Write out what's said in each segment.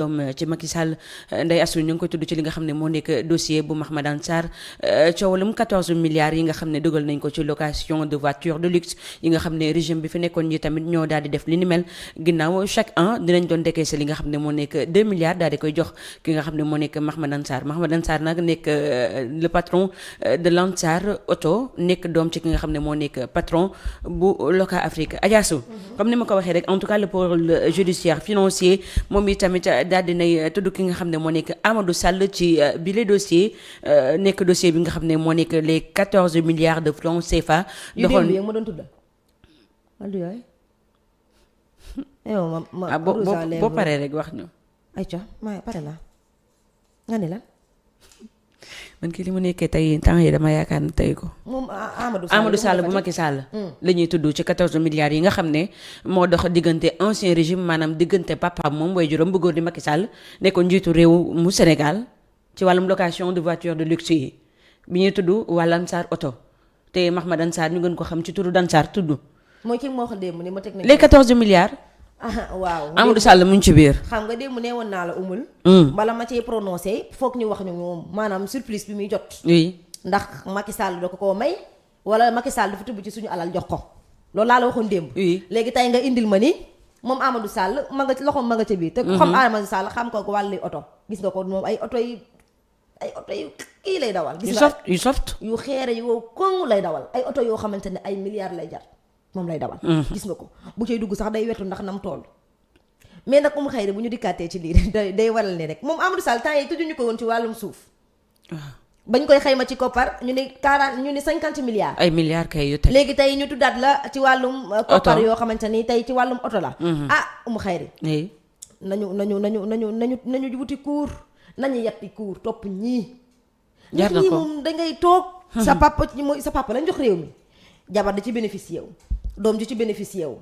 doom ci Macky Sall Ndeye Assou ñu ngi koy tudd ci li nga xam ne moo nekk dossier bu Mahmadane Sarr coowalum 14 milliards yi nga xam ne dugal nañ ko ci location de voiture de luxe yi nga xam ne régime bi fi nekkoon ñi tamit ñoo daal di def li ni mel ginnaaw chaque an dinañ doon décaisser li nga xam ne moo nekk 2 milliards daal di koy jox ki nga xam ne moo nekk Mahmadane Sarr nag nekk le patron de Lansar Auto nekk doom ci ki nga xam ne moo nekk patron bu Loka Afrique Adjassou comme ni ma ko waxee rek en tout cas le pôle judiciaire financier moom i tamit daal dinay tudd ki nga xam ne moo nekk Amadou Sall ci bile dossier nekk dossier bi nga xam ne moo nekk les 14 milliards de francs CFA. doxoon yu ma doon tudd Aldo yaay. boo paree rek wax ñu. ayca ma pare naa nga ne la. man kii li mu nekkee tey temps yi dama yaakaar ne tey ko. moom Amadou Sall bu Macky Sall. la ñuy tudd ci 14 milliards yi nga xam ne moo dox diggante ancien régime maanaam diggante papa moom way juróom bu góor di Macky Sall nekkoon njiitu réew mu Sénégal ci wàllum location de voiture de luxe yi bi ñuy tudd waa Lansar Auto te Mahmadane Sarr ñu gën ko xam ci turu Dansar tudd. mooy ki moo xam démb ni ma teg nañ les 14 milliards. waaw Amadou Sall mu ngi ci biir. xam nga démb nee woon naa la umul. bala ma cee prononcé foog ñu wax ñu moom maanaam surprise bi muy jot. oui ndax Macky Sall da ko koo may wala Macky Sall dafa tibb ci suñu alal jox ko loolu laa la waxoon démb. oui léegi tey nga indil ma ni moom Amadou Sall ma nga loxoom ma nga ca biir. te xam Amadou Sall xam ko wàllu oto gis nga ko moom ay oto yu kii lay dawal. gis nga yu soft yu xeere yu wow koŋŋ lay dawal ay oto yoo xamante ne ay milliards lay jar. moom lay dawal. gis nga ko bu cay dugg sax day wetu ndax nam toll. mais nag xëy bu ñu dikkaatee ci lii day waral ne rek moom Amadou Sall temps yi tëjuñu ko woon ci wàllum suuf. bañ koy xayma ci koppar ñu ne 50 milliards. ay milliards kay yu teg. léegi tey ñu tuddaat la ci wàllum. koppar yoo xamante ni tey ci wàllum oto la. xayri nañu wuti cour nañu yetti cour topp ñii. jar na ko moom dangay toog. sa papa lañ jox réew mi. jabar di ci bénéficié wu doom di ci bénéficié wu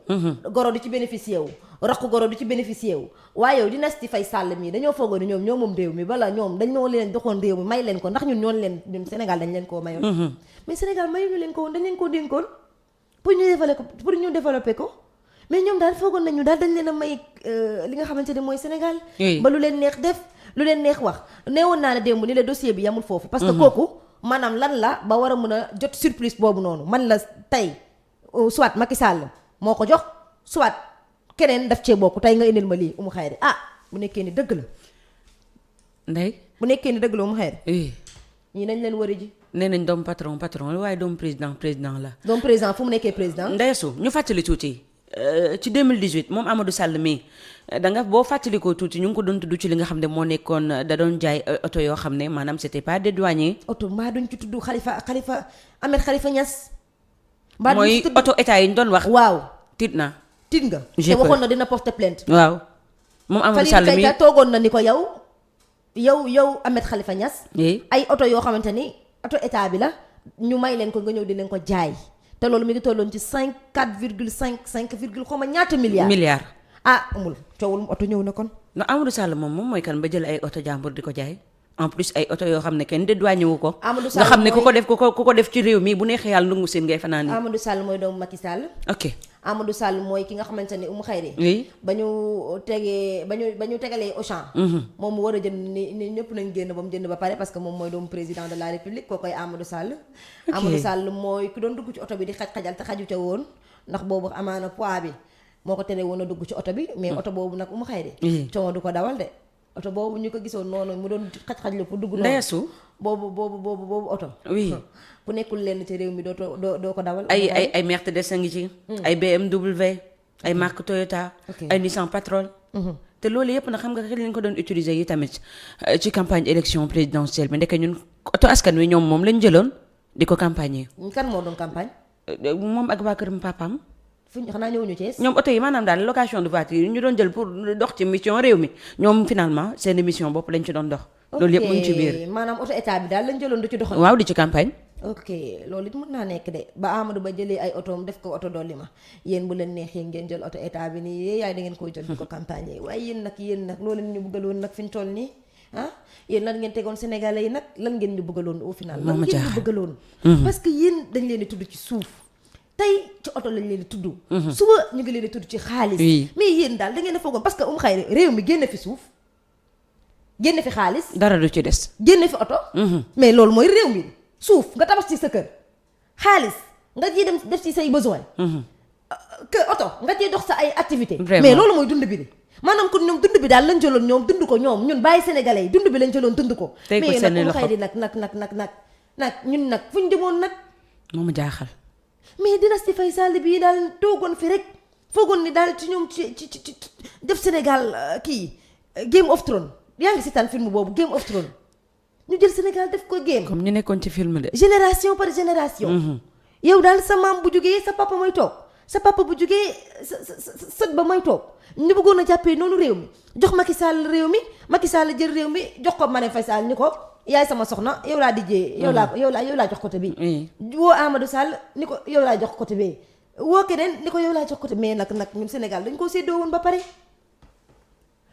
goro di ci bénéficié wu rakku goro di ci bénéficié wu waaye yow Dynasty Faye Sall mii dañoo foogoon ñoom ñoo moom réew mi bala ñoom dañoo leen doxoon réew mi may leen ko ndax ñun Sénégal dañ leen koo mayoon mais Sénégal mayuñu leen ko woon dañ leen koo dénkoon pour ñu développer ko mais ñoom daal foogoon nañu daal dañ leen a may li nga xamante ne mooy Sénégal ba lu leen neex def lu leen neex wax neewoon naa ne démb ni la dossier bi yamul foofu parce que kooku maanaam lan la ba war a mën a jot surprise boobu noonu man la tey soit Macky Sall moo ko jox soit keneen daf cee bokk tey nga indil ma lii Oumou Khayri bu nekkee ni dëgg la. ndey bu nekkee ni dëgg la Oumou Khayri. ñii nañ leen wari ji. nee nañ doom patron la waaye doom président la. doom président fu mu nekkee président. ndeyesu ñu fàttali tuuti ci 2018 moom Amadou Sall mii da boo fàttalikoo tuuti ñu ngi ko doon tudd ci li nga xam ne moo nekkoon da doon jaay oto yoo xam ne maanaam c'était pas dédouané. oto mbaa duñ ci tudd Ahmed Khalifa Niass. mbaa mooy oto état yi ñu doon wax. waaw tiit nga. te waxoon na dina porter plainte. waaw moom Amadou Sall mi Fally toogoon na ni ko yow Ahmed Khalifa Niass. ay oto yoo xamante ni oto état bi la ñu may leen ko nga ñëw di leen ko jaay. te loolu mi ngi tolloon ci 5 virgule xaw ma ñaata milliards. amul coowul oto ñëw na kon. no Amadou Sall moom mooy kan ba jël ay oto jàmbur di ko jaay en plus ay oto yoo xam ne kenn dédouané wu ko. Amadou Sall nga xam ne ku ko def ci réew mi bu neexee yàlla ndungu seen ngay fanaan. Amadou Sall mooy doomu Macky Sall. ok Amadou Sall mooy ki nga xamante ne Oumou Khayri. oui ba ñu tegalee Auchan. moom mu war a jënd ni ñëpp nañ génn ba mu jënd ba pare parce que moom mooy doomu président de la République koo koy Amadou Sall. Amadou Sall mooy ku doon dugg ci oto bi di xajal te xaju ca woon ndax boobu amaana poids bi moo ko tere woon a dugg ci oto bi mais oto boobu nag Oumou Khayri. coono du ko dawal de. oto boobu ñu ko gisoon noonu mu doon xaj la pour dugg noonu. ndeyesu boobu oto. oui ku nekkul lenn ci réew mi doo ko dawal. ay Mercedes a ngi ci. ay BMW. ay marque Toyota. ay Nissan Patrol. te loolu yëpp nag xam nga xel lañ ko doon utiliser yi tamit ci campagne élection présidentielle bi ndeke ñun oto askan wi ñoom moom lañ jëloon di ko campagne yi. kan moo doon campagne. moom ak waa këram papaam. xanaa ñëwuñu Thiès. ñoom oto yi maanaam daal location de voiture yi ñu doon jël pour dox ci mission réew mi ñoom finalement seen mission bopp lañ ci doon dox. loolu yëpp mu ngi ci biir. maanaam oto état bi daal lañ jëloon du ci doxal. waaw di ci campagne. ok loolu it mën naa nekk de ba Amadou Ba jëlee ay otoom def ko oto dolli ma yéen bu leen neexee ngeen jël oto état bi nii yaay da ngeen koy jël di ko campagne yi waaye yéen nag loolu ñu bëggaloon nag fi ñu toll nii yéen lan ngeen tegoon Sénégalais yi nag lan ngeen ñu bëggaloon au final. lan ngeen ñu bëggaloon. parce que yéen dañ leen di tudd ci suuf. tey ci oto lañ leen di tudd. suba ñu ngi leen di tudd ci xaalis. mais yéen daal da ngeen a foogoon parce que Oumou Khayri réew mi génn fi suuf génne fi xaalis dara du ci des. génne fi oto mais loolu mooy réew mi suuf nga tabax ci sa kër xaalis nga ciy dem def ci say besoin kër oto nga ciy dox sa ay activité mais loolu mooy dund bi de maanaam kon ñoom dund bi daal lañ jëloon ñoom dund ko ñoom ñun bàyyi sénégalais yi dund bi lañ jëloon dund ko mais nag mu xëy di nag ñun nag fu ñu demoon nag moo ma jaaxal. mais Dynasty Faye Sall bii daal toogoon fi rek foogoon ni daal ci ñoom ci def Sénégal kii Game of Thrones yaa ngi seetaan film boobu Game of Thrones ñu jël Sénégal def ko game comme ñu nekkoon ci film de. génération par génération yow daal sa maam bu jógee sa papa mooy toog sa papa bu jógee sa sët ba mooy toog ñu bëggoon a jàppee noonu réew mi jox Macky Sall réew mi Macky Sall jël réew mi jox ko Marème Faye Sall ni ko yaay sama soxna yow laa dijjee yow laa jox côté bi woo Amadou Sall ni ko yow laa jox côté bi woo keneen ni ko yow laa jox côté mais nag ñun Sénégal dañ koo séddoo woon ba pare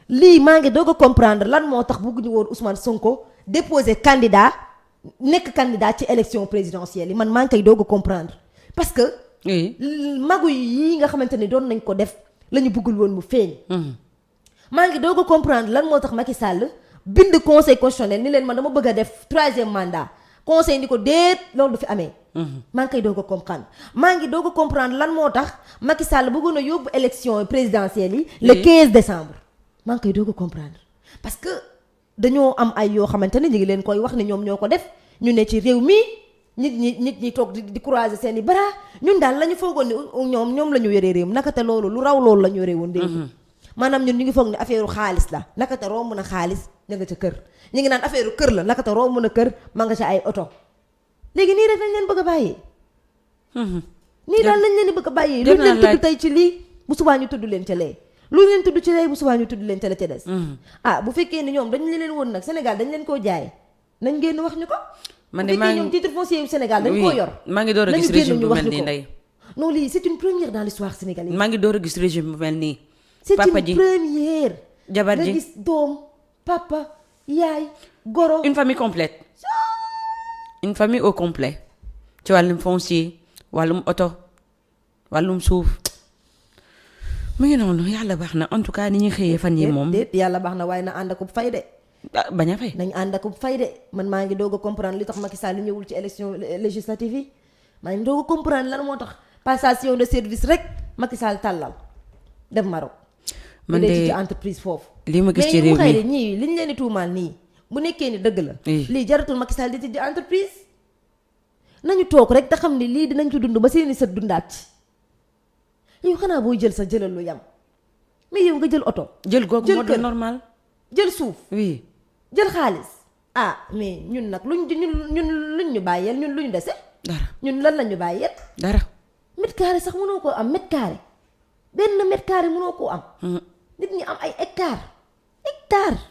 lii maa ngi doog a comprendre lan moo tax bëgguñu woon Ousmane Sonko déposer candidat nekk candidat ci élection présidentielle yi man maa ngi koy doog a comprendre parce que magu yi nga xamante ni doon nañ ko def la ñu bëggul woon mu feeñ maa ngi doog a comprendre lan moo tax Macky Sall bind conseil constitutionnel ni leen man dama bëgg a def 3e mandat conseil ni ko déet loolu du fi amee maa ngi koy doog a comprendre maa ngi doog a comprendre lan moo tax Macky Sall bëggoon a yóbbu élection présidentielle yi le 15 décembre maa ngi koy doog a comprendre parce que dañoo am ay yoo xamante ne ñu ngi leen koy wax ne ñoom ñoo ko def ñu ne ci réew mi nit ñi toog di croiser seen i bras ñun daal la ñu foogoon ni ñoom la ñu yoree réew naka te loolu lu raw loolu la ñu yoree woon réew maanaam ñun ñu ngi foog ne affaire xaalis la naka te romb na xaalis ña nga ca kër ñu ngi naan affaire kër la naka te romb na kër ma nga ca ay oto léegi nii rek lañ leen bëgg a bàyyee nii daal lañ leen di bëgg a bàyyee lu ñu leen tudd tey ci lii bu subaa ñu tudd leen ca lee lu ñu leen tudd ci lee bu subaa ñu tudd leen ca la ca des bu fekkee ni ñoom dañ leen woon nag Sénégal dañ leen koo jaay nañ génn wax ñu ko man bu de maa fekkee ñoom titre foncier yu Sénégal dañ koo yor maa ngi door a gis régime bu mel nii ndey non lii c'est une première dans l'histoire sénégalaise maa ngi door a gis régime bu mel nii c'est papa une ji première jabar nga ji gis doom papa yaay goro une famille complète une famille au complet ci wàllum foncier wàllum oto wàllum suuf mu ngi noonu yàlla baax na en tout cas ni ñuy xëyee fan yi moom déet yàlla baax na waaye na ànd akub fay de bañ a fay nañ ànd akub fay de man maa ngi doog a comprendre li tax Macky Sall ñëwul ci élection législative yi maa ngi doog a comprendre lan moo tax passation de service rek Macky Sall tàllal dem Maroc man de de ci entreprise foofu li ma gis ci mais ñu réew xëy mi de ñii li ñu leen di tuumaal nii bu nekkee ni dëgg la Oui. lii jaratul Macky Sall di tijji entreprise nañu toog rek te xam ne lii dinañ ci dund ba seeni sët dundaat ci yow xanaa booy jël sa jëlal lu yam mais yow nga jël oto jël googu jël mode kër. normal jël suuf oui jël xaalis mais ñun nag luñ ñu bàyyeel ñun luñ dese dara ñun lan lañ ñu bàyyeel dara mètre carré sax mënoo koo am mètre carré benn mètre carré mënoo koo am nit ñi am ay hectares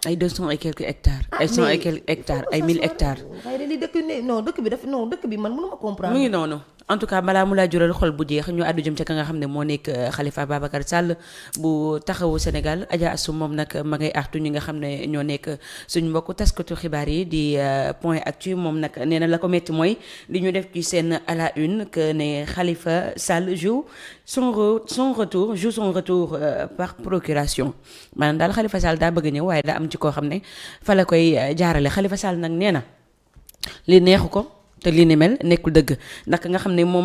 ay 200 et quelques hectares ay 100 et quelques hectares ay 1000 hectares xëy na li dëkk ne non dëkk bi daf non dëkk bi man mënuma comprendre mu ngi noonu en tout cas balaa mu laa jural xol bu jeex ñu àddu jëm ca ka nga xam ne moo nekk Khalifa Babacar Sall bu taxawu Sénégal Adja Assou moom nag ma ngay artu ñi nga xam ne ñoo nekk suñ mbokk taskatu xibaar yi di point actu moom nag nee na la ko metti mooy li ñu def ci seen à la une que ne Khalifa Sall joue son retour par procuration maanaam daal Khalifa Sall daa bëgg ñëw waaye daa am ci koo xam ne fa la koy jaarale Khalifa Sall nag nee na li neexu ko te li ni mel nekkul dëgg ndax nga xam ne moom